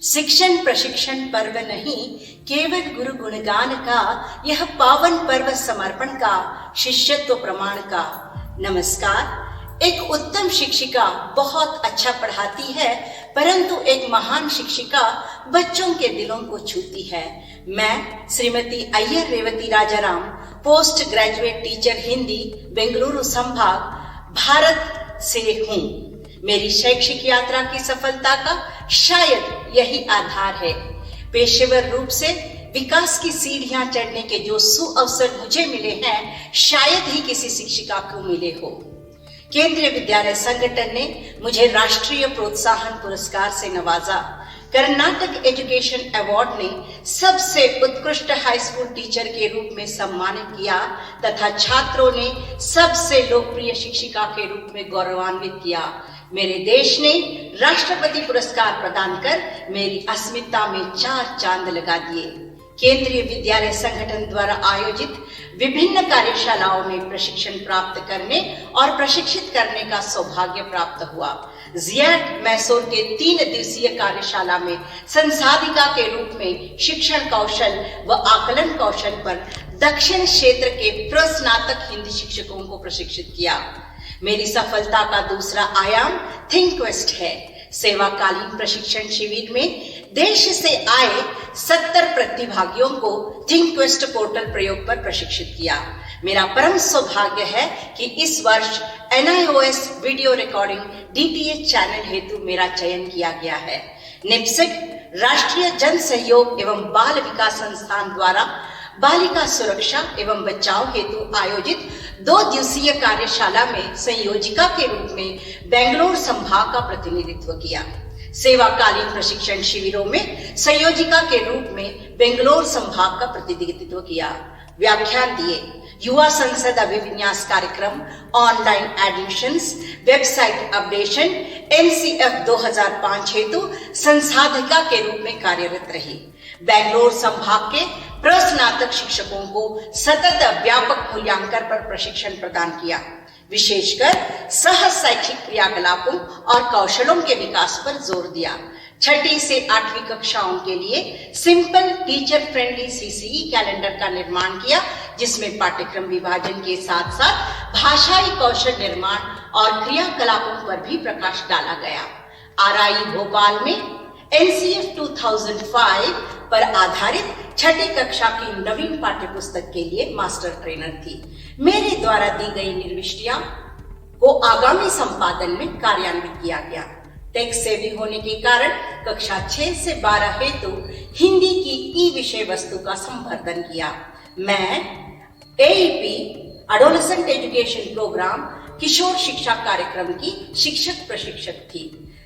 शिक्षण प्रशिक्षण पर्व नहीं, केवल गुरु गुणगान का यह पावन पर्व समर्पण का, शिष्यत्व प्रमाण का। नमस्कार। एक उत्तम शिक्षिका बहुत अच्छा पढ़ाती है, परंतु एक महान शिक्षिका बच्चों के दिलों को छूती है। मैं Shrimati Iyer Revathi Rajaram, post graduate teacher Hindi, Bengaluru संभाग, भारत से हूँ। मेरी शैक्षिक यात्रा की सफलता का शायद यही आधार है। पेशेवर रूप से विकास की सीढ़ियां चढ़ने के जो सुअवसर मुझे मिले हैं, शायद ही किसी शिक्षिका को मिले हो। केंद्रीय विद्यालय संगठन ने मुझे राष्ट्रीय प्रोत्साहन पुरस्कार से नवाजा। कर्नाटक एजुकेशन अवार्ड ने सबसे उत्कृष्ट हाई स्कूल टीचर के रूप में सम्मानित किया तथा छात्रों ने सबसे लोकप्रिय शिक्षिका के रूप में गौरवान्वित किया। मेरे देश ने राष्ट्रपति पुरस्कार प्रदान कर मेरी अस्मिता में 4 चांद लगा दिए। केंद्रीय विद्यालय संगठन द्वारा आयोजित विभिन्न कार्यशालाओं में प्रशिक्षण प्राप्त करने और प्रशिक्षित करने का सौभाग्य प्राप्त हुआ। जियाट मैसूर के 3 दिवसीय कार्यशाला में संसाधिका के रूप में शिक्षण कौशल व आकलन कौशल पर दक्षिण क्षेत्र के प्रस्नातक हिंदी शिक्षकों को प्रशिक्षित किया। मेरी सफलता का दूसरा आयाम थिंकवेस्ट है। सेवाकालीन प्रशिक्षण शिविर में देश से आए 70 प्रतिभागियों को थिंकवेस्ट पोर्टल प्रयोग पर प्रशिक्षित किया। मेरा परम सौभाग्य है कि इस वर्ष NIOS video recording DTH channel हेतु मेरा चयन किया गया है। निप्सिक राष्ट्रीय जन सहयोग एवं बाल विकास संस्थान द्वारा बालिका सुरक्षा एवं बचाव हेतु आयोजित 2 दिवसीय कार्यशाला में संयोजिका के रूप में बेंगलुरु संभाग का प्रतिनिधित्व किया। सेवाकालीन प्रशिक्षण शिविरों में संयोजिका के रूप में बेंगलुरु संभाग का प्रतिनिधित्व किया। व्याख्यान दिए। युवा संसद अभिविन्यास कार्यक्रम, online admissions, website updation, NCF 2005 हेतु संसाधिका के रूप में कार्यरत रही। बेंगलुरु संभाग के प्रस्नातक शिक्षकों को सतत व्यापक मूल्यांकन पर प्रशिक्षण प्रदान किया। विशेषकर सह शैक्षिक क्रियाकलापों और कौशलों के विकास पर जोर दिया। 6ठी से 8वीं कक्षाओं के लिए simple teacher friendly CCE calendar का निर्माण किया, जिसमें पाठ्यक्रम विभाजन के साथ साथ भाषाई कौशल निर्माण और क्रियाकलापों पर भी प्रकाश डाला गया। RI भोपाल में NCF 2005 पर आधारित 6ठी कक्षा की नवीन पाठ्यपुस्तक के लिए मास्टर ट्रेनर थी। मेरे द्वारा दी गई निर्विष्टियां को आगामी संपादन में कार्यान्वित किया गया। टेक सेवी होने के कारण कक्षा 6 से 12 हेतु हिंदी की ई विषय वस्तु का संवर्धन किया। मैं AEP एडोलेसेंट एजुकेशन प्रोग्राम किशोर शिक्षा कार्यक्रम की शिक्षक प्रशिक्षक थी।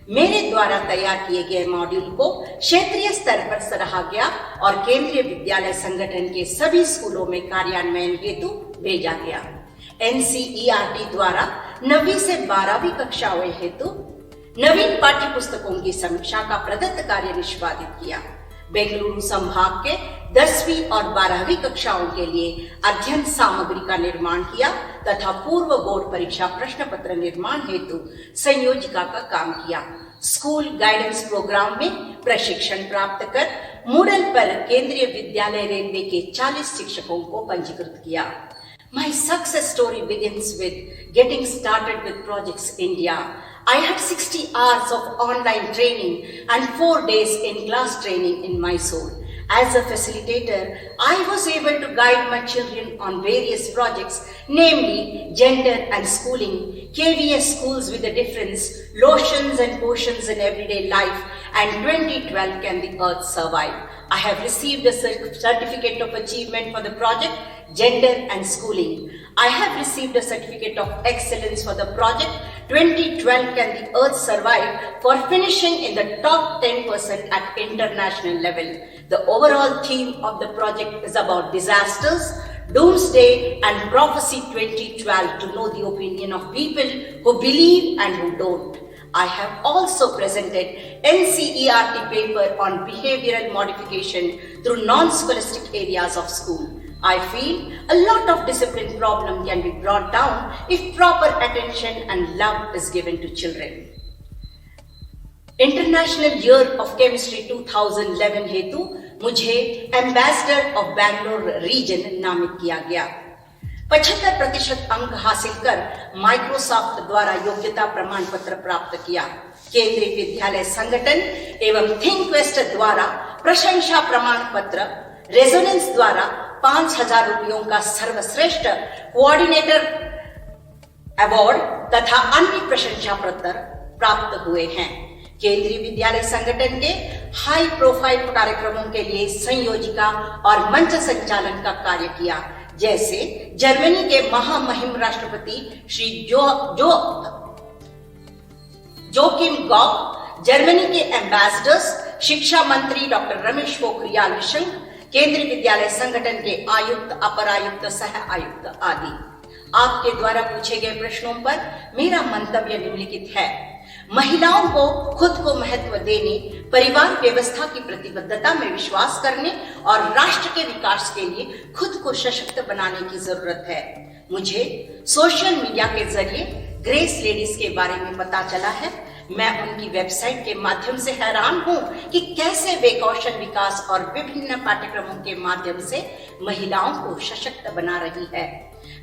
मेरे द्वारा तैयार किए गए मॉड्यूल को क्षेत्रीय स्तर पर सराहा गया और केंद्रीय विद्यालय संगठन के सभी स्कूलों में कार्यान्वयन हेतु भेजा गया। NCERT द्वारा 9वीं से 12वीं कक्षाओं हेतु नवीन पाठ्य पुस्तकों की समीक्षा का प्रदत्त कार्य निष्पादित किया। बेंगलुरु संभाग के 10वीं और 12वीं कक्षाओं के लिए अध्ययन सामग्री का निर्माण किया तथा पूर्व बोर्ड परीक्षा प्रश्न पत्र निर्माण हेतु संयोजिका का काम किया। स्कूल गाइडेंस प्रोग्राम में प्रशिक्षण प्राप्त कर मूडल पर केंद्रीय विद्यालय रेलवे के 40 शिक्षकों को पंजीकृत किया। My success story begins with getting started with Projects India. I had 60 hours of online training and 4 days in class training in Mysore. As a facilitator, I was able to guide my children on various projects, namely gender and schooling, KVS schools with a difference, lotions and potions in everyday life, and 2012 Can the Earth Survive. I have received a certificate of achievement for the project Gender and Schooling. I have received a certificate of excellence for the project 2012 Can the Earth Survive for finishing in the top 10% at international level. The overall theme of the project is about disasters, doomsday and prophecy 2012 to know the opinion of people who believe and who don't. I have also presented NCERT paper on behavioral modification through non-scholastic areas of school. I feel a lot of discipline problem can be brought down if proper attention and love is given to children. International year of chemistry 2011 हेतु मुझे ambassador of Bangalore reason नामित किया गया। 75% अंक हासिल कर Microsoft द्वारा योग्यता प्रमाण पत्र प्राप्त किया। केंद्रीय विद्यालय संगठन एवं थिंकवेस्ट द्वारा प्रशंसा प्रमाण पत्र, रेजोनेंस द्वारा 5,000 रुपयों का सर्वश्रेष्ठ कोऑर्डिनेटर अवार्ड तथा अन्य प्रशंसा पत्र प्राप्त हुए हैं। केंद्रीय विद्यालय संगठन के हाई प्रोफाइल कार्यक्रमों के लिए संयोजिका और मंच संचालन का कार्य किया, जैसे जर्मनी के महामहिम राष्ट्रपति श्री जोकिम गॉक, जर्मनी के एम्बेसडर्स, शिक्षा मंत्री डॉक्टर रमेश पोखरियाल निशंक, केंद्रीय विद्यालय संगठन के आयुक्त, अपर आयुक्त, सह आयुक्त आदि। आपके द्वारा पूछे गए प्रश्नों पर मेरा मंतव्य निम्नलिखित है। महिलाओं को खुद को महत्व देने, परिवार व्यवस्था की प्रतिबद्धता में विश्वास करने और राष्ट्र के विकास के लिए खुद को सशक्त बनाने की जरूरत है। मुझे सोशल मीडिया के जरिए ग्रेस लेडीज के बारे में पता चला है। मैं उनकी वेबसाइट के माध्यम से हैरान हूं कि कैसे वे कौशल विकास और विभिन्न पाठ्यक्रमों के माध्यम से महिलाओं को सशक्त बना रही है।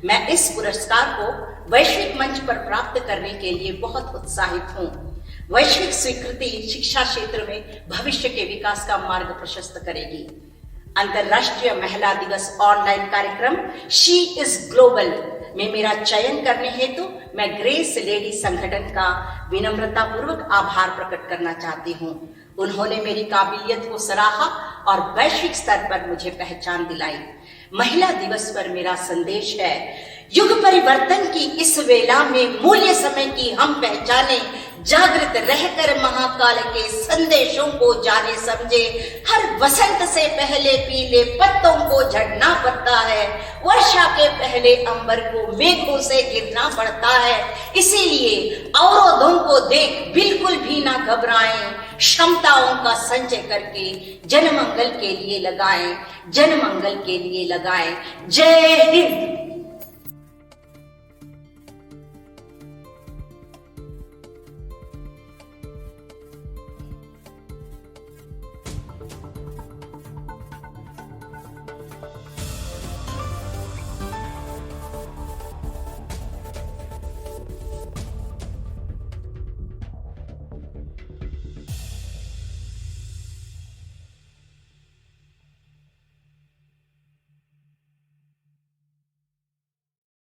मैं इस पुरस्कार को वैश्विक मंच पर प्राप्त करने के लिए बहुत उत्साहित हूं। वैश्विक स्वीकृति शिक्षा क्षेत्र में भविष्य के विकास का मार्ग प्रशस्त करेगी। अंतर्राष्ट्रीय महिला दिवस ऑनलाइन कार्यक्रम शी इज ग्लोबल में मेरा चयन करने हेतु मैं ग्रेस लेडी संगठन का विनम्रता पूर्वक आभार प्रकट करना चाहती हूँ। उन्होंने मेरी काबिलियत को सराहा और वैश्विक स्तर पर मुझे पहचान दिलाई। महिला दिवस पर मेरा संदेश है, युग परिवर्तन की इस वेला में मूल्य समय की हम पहचाने, जागृत रहकर महाकाल के संदेशों को जाने समझे। हर वसंत से पहले पीले पत्तों को झड़ना पड़ता है, वर्षा के पहले अंबर को मेघों से गिरना पड़ता है। इसीलिए अवरोधों को देख बिल्कुल भी ना घबराएं, क्षमताओं का संचय करके जनमंगल के लिए लगाएं, जनमंगल के लिए लगाएं। जय हिंद।